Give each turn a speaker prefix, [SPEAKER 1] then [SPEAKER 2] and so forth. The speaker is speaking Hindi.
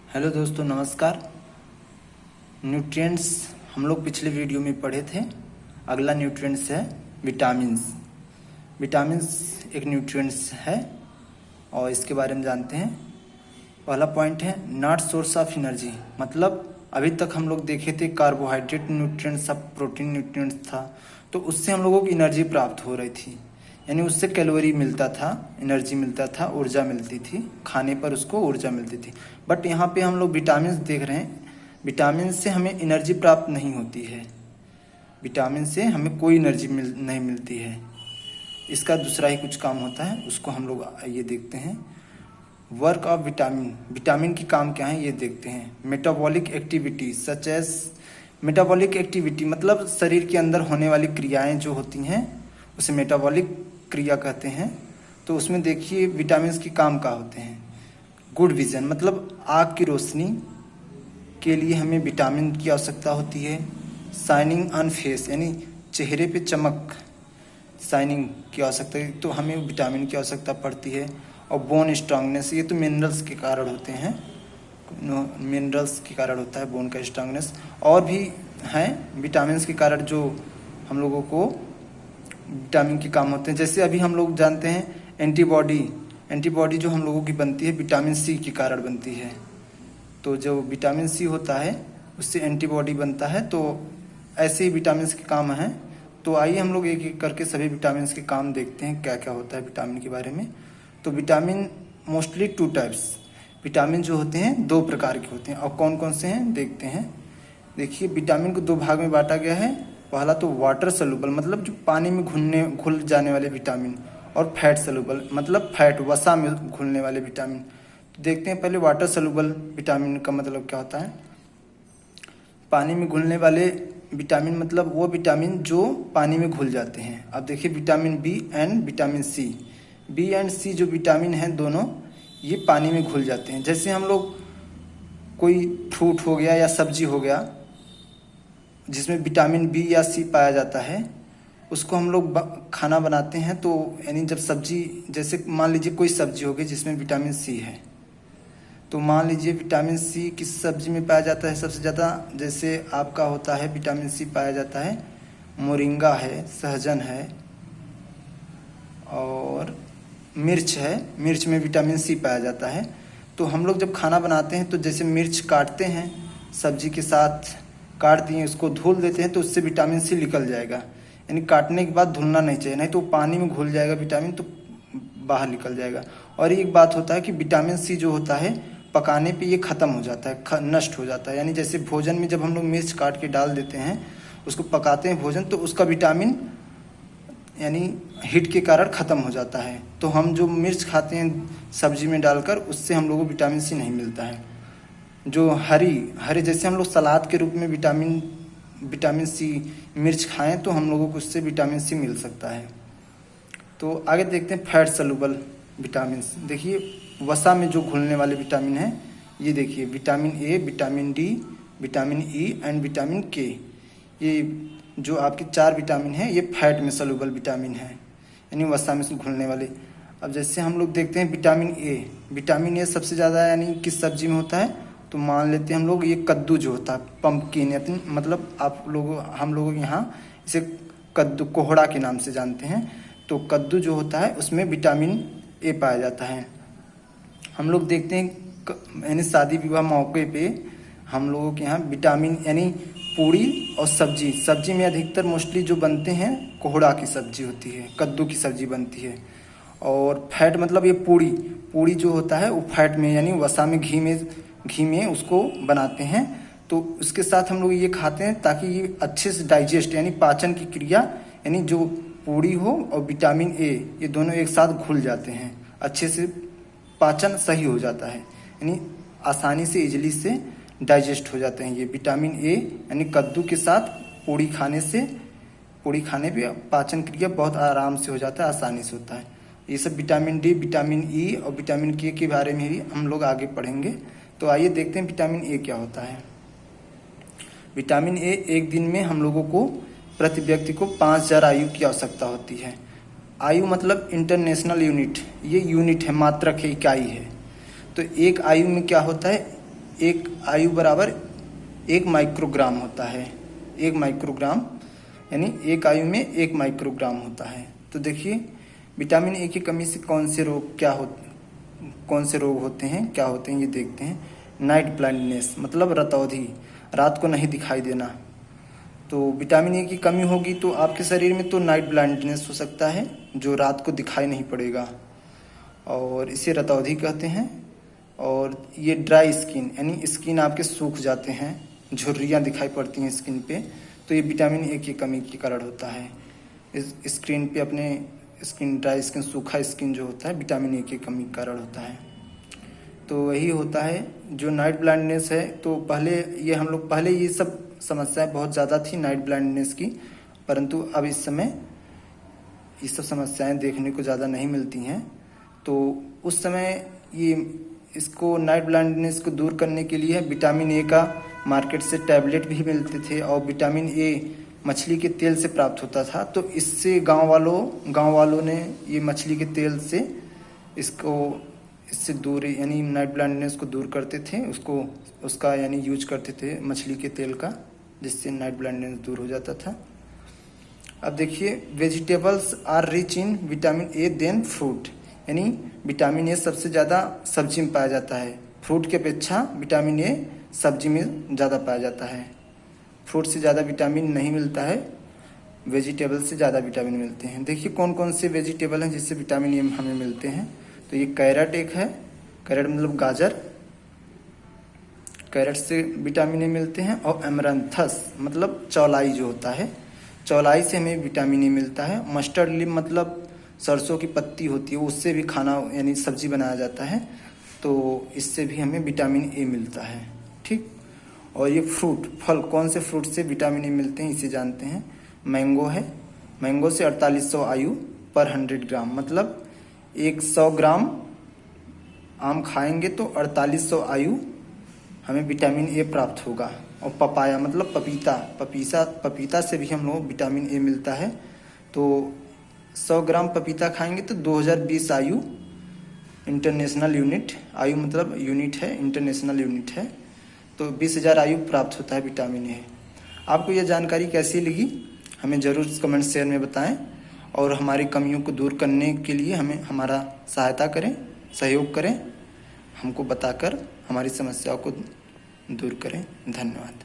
[SPEAKER 1] हेलो दोस्तों, नमस्कार। न्यूट्रिएंट्स हम लोग पिछले वीडियो में पढ़े थे। अगला न्यूट्रिएंट्स है विटामिन्स। विटामिन्स एक न्यूट्रिएंट्स है और इसके बारे में जानते हैं। पहला पॉइंट है नॉट सोर्स ऑफ एनर्जी, मतलब अभी तक हम लोग देखे थे कार्बोहाइड्रेट न्यूट्रिएंट्स, सब प्रोटीन न्यूट्रिएंट्स था, तो उससे हम लोगों को एनर्जी प्राप्त हो रही थी, यानी उससे कैलोरी मिलता था, एनर्जी मिलता था, ऊर्जा मिलती थी, खाने पर उसको ऊर्जा मिलती थी। बट यहाँ पे हम लोग विटामिन देख रहे हैं, विटामिन से हमें एनर्जी प्राप्त नहीं होती है, विटामिन से हमें कोई एनर्जी नहीं मिलती है। इसका दूसरा ही कुछ काम होता है, उसको हम लोग ये देखते हैं। वर्क ऑफ विटामिन, विटामिन की काम क्या है ये देखते हैं। Metabolic activity such as, metabolic activity मतलब शरीर के अंदर होने वाली क्रियाएं जो होती हैं उसे मेटाबॉलिक क्रिया कहते हैं। तो उसमें देखिए विटामिन के काम क्या होते हैं। गुड विजन, मतलब आँख की रोशनी के लिए हमें विटामिन की आवश्यकता होती है। शाइनिंग ऑन फेस, यानी चेहरे पे चमक, शाइनिंग की आवश्यकता है, तो हमें विटामिन की आवश्यकता पड़ती है। और बोन स्ट्रांगनेस, ये तो मिनरल्स के कारण होते हैं, मिनरल्स के कारण होता है बोन का स्ट्रांगनेस। और भी हैं विटामिन के कारण जो हम लोगों को विटामिन के काम होते हैं। जैसे अभी हम लोग जानते हैं एंटीबॉडी, एंटीबॉडी जो हम लोगों की बनती है विटामिन सी के कारण बनती है। तो जो विटामिन सी होता है उससे एंटीबॉडी बनता है। तो ऐसे ही विटामिन के काम हैं। तो आइए हम लोग एक एक करके सभी विटामिन के काम देखते हैं, क्या क्या होता है विटामिन के बारे में। तो विटामिन मोस्टली 2 टाइप्स, विटामिन जो होते हैं 2 प्रकार के होते हैं। और कौन कौन से हैं देखते हैं। देखिए विटामिन को 2 भाग में बांटा गया है। पहला तो वाटर सॉल्युबल, मतलब जो पानी में घुल जाने वाले विटामिन, और फैट सॉल्युबल मतलब फैट वसा में घुलने वाले विटामिन। तो देखते हैं पहले वाटर सॉल्युबल विटामिन का मतलब क्या होता है। पानी में घुलने वाले विटामिन मतलब वो विटामिन जो पानी में घुल जाते हैं। अब देखिए vitamin B and vitamin C, B and C जो विटामिन हैं दोनों ये पानी में घुल जाते हैं। जैसे हम लोग कोई फ्रूट हो गया या सब्जी हो गया जिसमें विटामिन बी या सी पाया जाता है, उसको हम लोग खाना बनाते हैं। तो यानी जब सब्जी, जैसे मान लीजिए कोई सब्जी हो गई जिसमें विटामिन सी है, तो मान लीजिए विटामिन सी किस सब्जी में पाया जाता है सबसे ज़्यादा। जैसे आपका होता है विटामिन सी पाया जाता है मोरिंगा है, सहजन है, और मिर्च है, मिर्च में विटामिन सी पाया जाता है। तो हम लोग जब खाना बनाते हैं तो जैसे मिर्च काटते हैं, सब्जी के साथ काट दिए, उसको धुल देते हैं तो उससे विटामिन सी निकल जाएगा। यानी काटने के बाद धुलना नहीं चाहिए, नहीं तो पानी में घुल जाएगा विटामिन, तो बाहर निकल जाएगा। और एक बात होता है कि विटामिन सी जो होता है पकाने पे ये ख़त्म हो जाता है, नष्ट हो जाता है। यानी जैसे भोजन में जब हम लोग मिर्च काट के डाल देते हैं, उसको पकाते हैं भोजन, तो उसका विटामिन यानी हीट के कारण ख़त्म हो जाता है। तो हम जो मिर्च खाते हैं सब्जी में डालकर, उससे हम लोगों को विटामिन सी नहीं मिलता है। जो हरी जैसे हम लोग सलाद के रूप में विटामिन सी मिर्च खाएं तो हम लोगों को उससे विटामिन सी मिल सकता है। तो आगे देखते हैं फैट सॉल्युबल विटामिन। देखिए वसा में जो घुलने वाले विटामिन हैं, ये देखिए vitamin A, vitamin D, vitamin E and vitamin के, ये जो आपके 4 विटामिन हैं ये फैट में सॉल्युबल विटामिन है, यानी वसा में घुलने वाले। अब जैसे हम लोग देखते हैं विटामिन ए, विटामिन ए सबसे ज़्यादा यानी किस सब्जी में होता है, तो मान लेते हैं हम लोग ये कद्दू जो होता है, पंपकिन, मतलब हम लोग यहाँ इसे कद्दू कोहड़ा के नाम से जानते हैं। तो कद्दू जो होता है उसमें विटामिन ए पाया जाता है। हम लोग देखते हैं यानी शादी विवाह मौके पे हम लोगों के यहाँ विटामिन यानी पूड़ी और सब्जी में अधिकतर मोस्टली जो बनते हैं कोहड़ा की सब्जी होती है, कद्दू की सब्जी बनती है। और फैट मतलब ये पूड़ी जो होता है वो फैट में यानी वसा में घी में उसको बनाते हैं। तो उसके साथ हम लोग ये खाते हैं ताकि ये अच्छे से डाइजेस्ट यानी पाचन की क्रिया, यानी जो पूड़ी हो और विटामिन ए ये दोनों एक साथ घुल जाते हैं, अच्छे से पाचन सही हो जाता है, यानी आसानी से इजली से डाइजेस्ट हो जाते हैं ये विटामिन ए। यानी कद्दू के साथ पूड़ी खाने पे पाचन क्रिया बहुत आराम से हो जाता है, आसानी से होता है। ये सब विटामिन डी, विटामिन ई और विटामिन के बारे में भी हम लोग आगे पढ़ेंगे। तो आइए देखते हैं विटामिन ए क्या होता है। विटामिन ए एक दिन में हम लोगों को प्रति व्यक्ति को 5000 आयु की आवश्यकता होती है। आयु मतलब इंटरनेशनल यूनिट, ये यूनिट है, मात्रक है, इकाई है। तो एक आयु में क्या होता है, एक आयु बराबर 1 माइक्रोग्राम होता है। 1 माइक्रोग्राम यानी एक आयु में 1 माइक्रोग्राम होता है। तो देखिए विटामिन ए की कमी से कौन से रोग होते हैं, क्या होते हैं ये देखते हैं। नाइट ब्लाइंडनेस मतलब रतौंधी, रात को नहीं दिखाई देना। तो विटामिन ए की कमी होगी तो आपके शरीर में तो नाइट ब्लाइंडनेस हो सकता है, जो रात को दिखाई नहीं पड़ेगा, और इसे रतौंधी कहते हैं। और ये ड्राई स्किन यानी स्किन आपके सूख जाते हैं, झुर्रियाँ दिखाई पड़ती हैं स्किन पे, तो ये विटामिन ए की कमी के कारण होता है। इस स्क्रीन पे अपने स्किन ड्राई स्किन, सूखा स्किन जो होता है विटामिन ए की कमी के कारण होता है। तो वही होता है जो नाइट ब्लाइंडनेस है। तो पहले ये सब समस्याएं बहुत ज़्यादा थी नाइट ब्लाइंडनेस की, परंतु अब इस समय ये सब समस्याएं देखने को ज़्यादा नहीं मिलती हैं। तो उस समय इसको नाइट ब्लाइंडनेस को दूर करने के लिए विटामिन ए का मार्केट से टैबलेट भी मिलते थे, और विटामिन ए मछली के तेल से प्राप्त होता था। तो इससे गांव वालों ने ये मछली के तेल से इससे दूर यानी नाइट ब्लाइंडनेस को दूर करते थे, उसका यानी यूज करते थे मछली के तेल का, जिससे नाइट ब्लाइंडनेस दूर हो जाता था। अब देखिए vegetables are rich in vitamin A then fruit, यानी विटामिन ए सबसे ज़्यादा सब्जी में पाया जाता है। फ्रूट की अपेक्षा विटामिन ए सब्जी में ज़्यादा पाया जाता है। फ्रूट से ज़्यादा विटामिन नहीं मिलता है, वेजिटेबल से ज़्यादा विटामिन मिलते हैं। देखिए कौन कौन से वेजिटेबल हैं जिससे विटामिन ए हमें मिलते हैं। तो ये कैरेट एक है, कैरेट मतलब गाजर, कैरेट से विटामिन ए मिलते हैं। और एमरंथस मतलब चौलाई जो होता है, चौलाई से हमें विटामिन ए मिलता है। मस्टर्ड लीफ मतलब सरसों की पत्ती होती है, उससे भी खाना यानी सब्जी बनाया जाता है, तो इससे भी हमें विटामिन ए मिलता है। ठीक। और ये फल, कौन से फ्रूट से विटामिन ए मिलते हैं इसे जानते हैं। मैंगो है, मैंगो से 4800 आयु पर 100 ग्राम, मतलब 100 ग्राम आम खाएंगे तो 4800 आयु हमें विटामिन ए प्राप्त होगा। और पपाया मतलब पपीता से भी हम लोग विटामिन ए मिलता है। तो 100 ग्राम पपीता खाएंगे तो 2020 आयु, इंटरनेशनल यूनिट, आयु मतलब यूनिट है, इंटरनेशनल यूनिट है, तो 20,000 आयु प्राप्त होता है विटामिन ए। आपको यह जानकारी कैसी लगी हमें ज़रूर कमेंट शेयर में बताएं, और हमारी कमियों को दूर करने के लिए हमें हमारा सहायता करें, सहयोग करें, हमको बताकर हमारी समस्याओं को दूर करें। धन्यवाद।